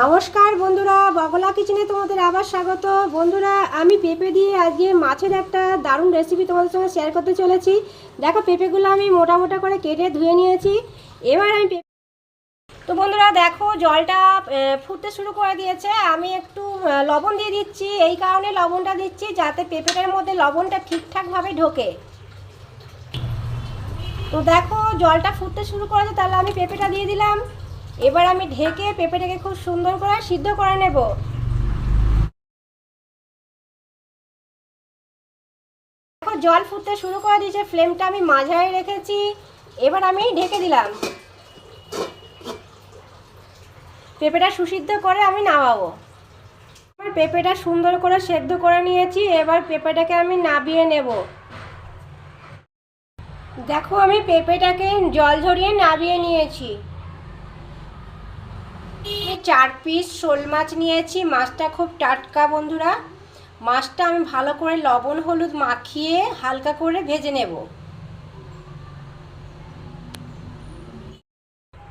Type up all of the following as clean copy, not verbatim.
নমস্কার বন্ধুরা, বগলা কিচেনে তোমাদের আবার স্বাগত। বন্ধুরা, আমি পেঁপে দিয়ে আজকে মাছের একটা দারুণ রেসিপি তোমাদের সঙ্গে শেয়ার করতে চলেছি। দেখো, পেঁপেগুলো আমি মোটা মোটা করে কেটে ধুয়ে নিয়েছি। এবার আমি তো বন্ধুরা দেখো, জলটা ফুটতে শুরু করে দিয়েছে। আমি একটু লবণ দিয়ে দিচ্ছি। এই কারণে লবণটা দিচ্ছি যাতে পেঁপেটার মধ্যে লবণটা ঠিকঠাকভাবে ঢোকে। তো দেখো, জলটা ফুটতে শুরু করেছে, তাহলে আমি পেঁপেটা দিয়ে দিলাম। এবার আমি ঢেকে পেঁপেটাকে খুব সুন্দর করে সিদ্ধ করে নেব। দেখো, জল ফুটতে শুরু করে দিয়েছে, ফ্লেমটা আমি মাঝারি রেখেছি। এবার আমি ঢেকে দিলাম। পেঁপেটা সুসিদ্ধ করে আমি নামাবো। এবার পেঁপেটা সুন্দর করে সেদ্ধ করে নিয়েছি। এবার পেঁপেটাকে আমি নামিয়ে নেব। দেখো, আমি পেঁপেটাকে জল ঝরিয়ে নামিয়ে নিয়েছি। আমি 4 পিস শোল মাছ নিয়েছি। মাছটা খুব টাটকা বন্ধুরা। মাছটা আমি ভালো করে লবণ হলুদ মাখিয়ে হালকা করে ভেজে নেব।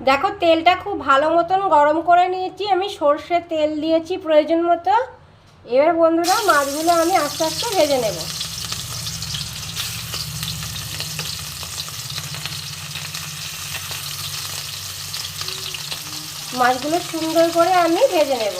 দেখো, তেলটা খুব ভালো মতন গরম করে নিয়েছি। আমি সর্ষের তেল দিয়েছি প্রয়োজন মতো। এবার বন্ধুরা, মাছগুলো আমি আস্তে আস্তে ভেজে নেব। মাছগুলো সুন্দর করে আমি ভেজে নেব।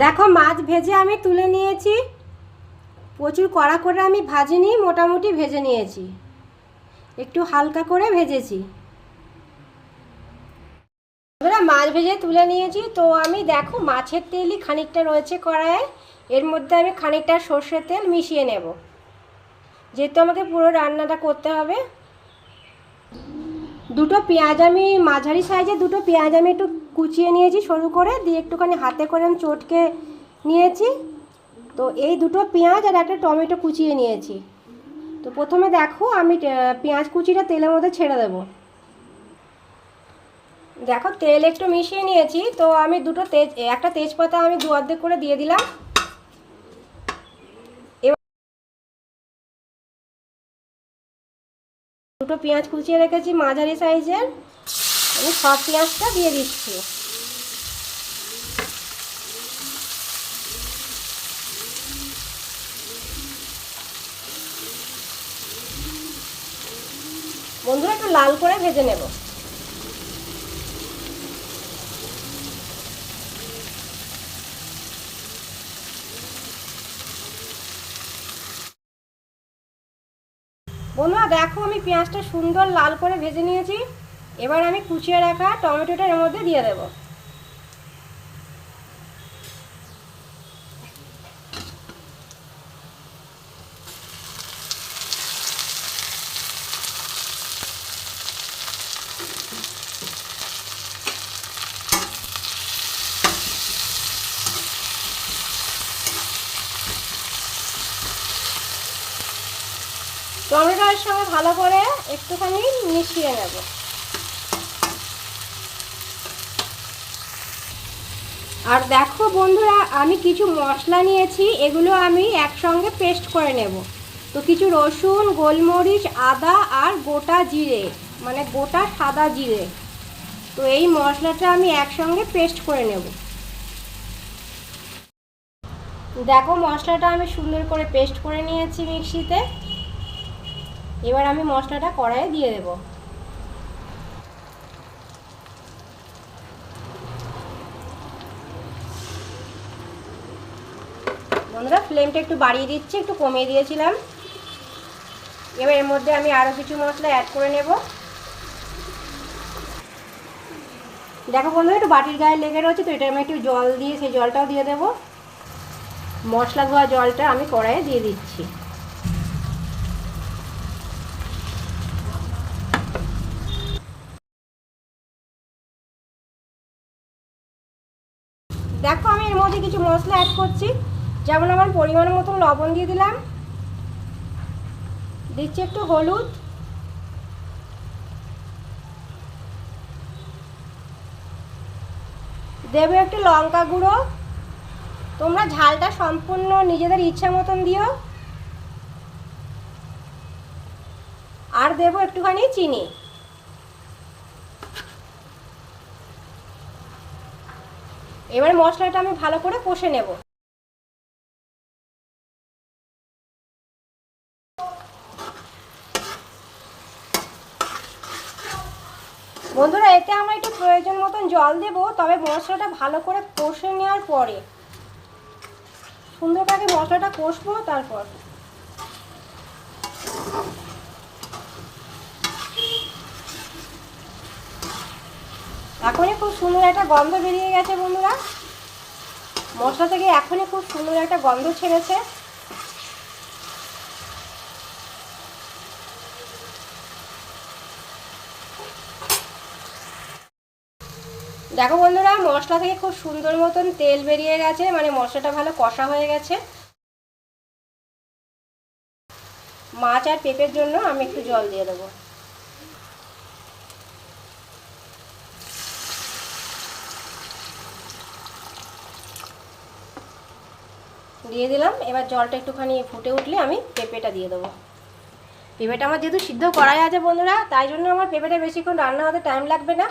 দেখো, মাছ ভেজে আমি তুলে নিয়েছি। প্রচুর কড়া করে আমি ভাজিনি, মোটামুটি ভেজে নিয়েছি। একটু হালকা করে ভেজেছি। এবার মাছ ভেজে তুলে নিয়েছি। তো আমি দেখো, মাছের তেলই খানিকটা রয়েছে কড়াইয়ে। এর মধ্যে আমি খানিকটা সর্ষের তেল মিশিয়ে নেব, যেহেতু আমাকে পুরো রান্নাটা করতে হবে। দুটো পেঁয়াজ, আমি মাঝারি সাইজে দুটো পেঁয়াজ আমি একটু কুচিয়ে নিয়েছি সরু করে, দিয়ে একটুখানি হাতে করে আমি চটকে নিয়েছি। তো এই দুটো পেঁয়াজ আর একটা টমেটো কুচিয়ে নিয়েছি। তো প্রথমে দেখো, আমি পেঁয়াজ কুচিটা তেলের মধ্যে ছেড়ে দেব। দেখো, তেল একটু মিশিয়ে নিয়েছি। তো আমি একটা তেজপাতা আমি দু অর্ধেক করে দিয়ে দিলাম। এবার দুটো পেঁয়াজ কুচিয়ে রেখেছি মাঝারি সাইজের, আমি সব পেঁয়াজটা দিয়ে দিচ্ছি। বন্ধুরা, একটু লাল করে ভেজে নেব। বন্ধুরা দেখো, আমি পেঁয়াজটা সুন্দর লাল করে ভেজে নিয়েছি। এবার আমি কুচিয়ে রাখা টমেটোটা এর মধ্যে দিয়ে দেব। টমেটোর সঙ্গে ভালো করে একটুখানি মিশিয়ে নেব। আর দেখো বন্ধুরা, আমি কিছু মশলা নিয়েছি, এগুলো আমি একসঙ্গে পেস্ট করে নেব। তো কিছু রসুন, গোলমরিচ, আদা আর গোটা জিরে, মানে গোটা সাদা জিরে। তো এই মশলাটা আমি একসঙ্গে পেস্ট করে নেব। দেখো, মশলাটা আমি সুন্দর করে পেস্ট করে নিয়েছি মিক্সিতে। এবার আমি মশলাটা কড়াইয়ে দিয়ে দেব। বন্ধুরা ফ্লেমটা একটু বাড়িয়ে দিচ্ছি, একটু কমিয়ে দিয়েছিলাম। এবার এর মধ্যে আমি আরও কিছু মশলা অ্যাড করে নেব। দেখো বন্ধুরা একটু বাটির গায়ে লেগে রয়েছে, তো এটা আমি একটু জল দিয়ে সেই জলটাও দিয়ে দেবো। মশলা ধোয়া জলটা আমি কড়াইয়ে দিয়ে দিচ্ছি। দেখো আমি এর মধ্যে কিছু মশলা অ্যাড করছি, যেমন আমার পরিমাণ মতন লবণ দিয়ে দিলাম, দিচ্ছি একটু হলুদ, দেবো একটু লঙ্কা গুঁড়ো। তোমরা ঝালটা সম্পূর্ণ নিজেদের ইচ্ছা মতন দিও। আর দেবো একটুখানি চিনি। এবার মশলাটা আমি ভালো করে কষে নেব। বন্ধুরা এতে আমরা একটু প্রয়োজন মতন জল দেব, তবে মশলাটা ভালো করে কষে নেওয়ার পরে, সুন্দর করে মশলাটা কষবো। তারপর এখনই খুব সুন্দর একটা গন্ধ বেরিয়ে গেছে বন্ধুরা, মশলা থেকে এখনই খুব সুন্দর একটা গন্ধ ছেড়েছে। দেখো বন্ধুরা মশলা থেকে খুব সুন্দর মতন তেল বেরিয়ে গেছে, মানে মশলাটা ভালো কষা হয়ে গেছে। মাছ আর পেঁপের জন্য আমি একটু জল দিয়ে দেবো। দিয়ে দিলাম। এবার জলটা একটুখানি ফুটে উঠলে আমি পেঁপেটা দিয়ে দেবো। পেঁপেটা আমার যেহেতু সিদ্ধ করাই আছে বন্ধুরা, তাই জন্য আমার পেঁপেটা বেশিক্ষণ রান্না হতে টাইম লাগবে না।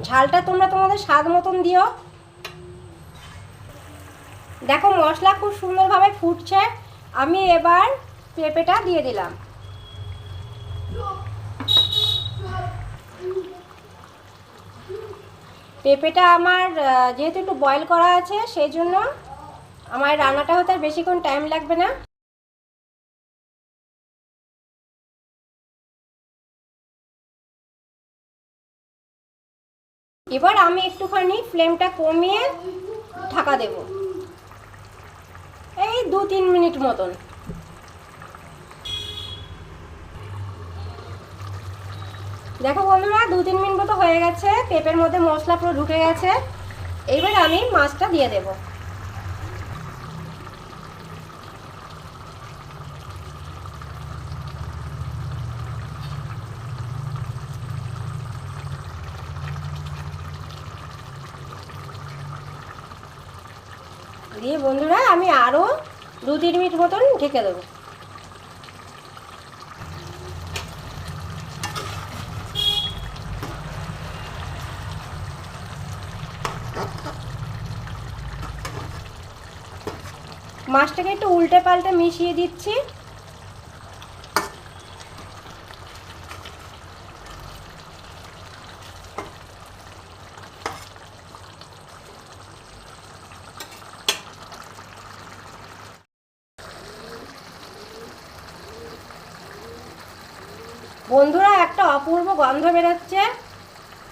ঝালটা তোমরা তোমাদের স্বাদ মতন দিও। দেখো মশলা খুব সুন্দরভাবে ফুটছে, আমি এবার পেঁপেটা দিয়ে দিলাম। পেঁপেটা আমার যেহেতু একটু বয়েল করা আছে, সেই জন্য আমার রান্নাটা হতে আর বেশিক্ষণ টাইম লাগবে না। এবার আমি একটুখানি ফ্লেমটা কমিয়ে ঢাকা দেব, এই 2-3 মিনিট মতন। দেখো বন্ধুরা 2-3 মিনিট মতো হয়ে গেছে, পেঁপের মধ্যে মশলা পুরো ঢুকে গেছে। এইবার আমি মাছটা দিয়ে দেব। দিয়ে বন্ধুরা আমি আরও 2-3 মিনিট মতন ঢেকে দেবো। মাছটাকে একটু উল্টে পাল্টে মিশিয়ে দিচ্ছি। বন্ধুরা একটা অপূর্ব গন্ধ বেরোচ্ছে,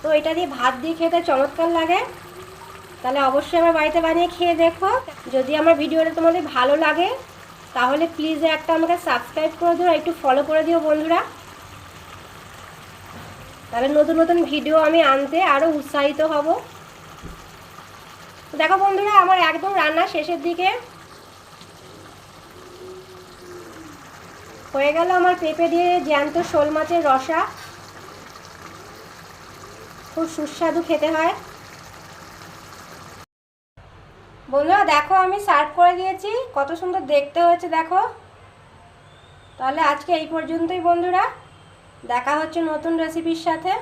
তো এটা দিয়ে ভাত দিয়ে খেতে চমৎকার লাগে। তাহলে অবশ্যই আমার বাড়িতে বানিয়ে খেয়ে দেখো। যদি আমার ভিডিওটা তোমাদের ভালো লাগে তাহলে প্লিজ একটা আমাকে সাবস্ক্রাইব করে দিও, একটু ফলো করে দিও বন্ধুরা। তাহলে নতুন নতুন ভিডিও আমি আনতে আরও উৎসাহিত হব। দেখো বন্ধুরা আমার একদম রান্না শেষের দিকে হয়ে গেল আমার পেঁপে দিয়ে জ্যান্ত শোল মাছের রসা। খুব সুস্বাদু খেতে হয়। বন্ধুরা দেখো আমি সার্ভ করে দিয়েছি, কত সুন্দর দেখতে হয়েছে দেখো। তাহলে আজকে এই পর্যন্তই বন্ধুরা, দেখা হচ্ছে নতুন রেসিপির সাথে।